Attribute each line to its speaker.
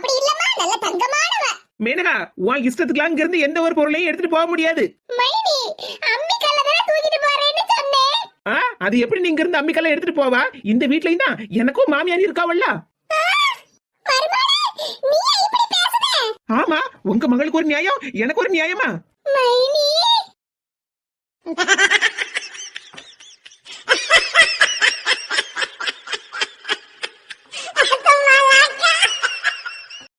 Speaker 1: அப்படி இல்லம்மா, நல்ல தங்கமானவ.
Speaker 2: மேனகா, உன் இஷ்டத்துக்குலாம் இங்க இருந்து எந்த ஒரு பொருளையும் எடுத்துட்டு போக முடியாது.
Speaker 1: மைனி, அம்மி கல்ல தான தூக்கிட்டு போறேன்னு சொன்னேன்.
Speaker 2: அது எப்படி நீங்க இருந்து அம்மிக்கெல்லாம் எடுத்துட்டு போவா? இந்த வீட்லயும் தான் எனக்கும் மாமியார் இருக்காவல்ல.
Speaker 1: மருமகளே, நீ இப்படி பேசுற?
Speaker 2: ஆமா, உங்க மகளுக்கு ஒரு நியாயம், எனக்கு ஒரு நியாயமா?
Speaker 1: மைனி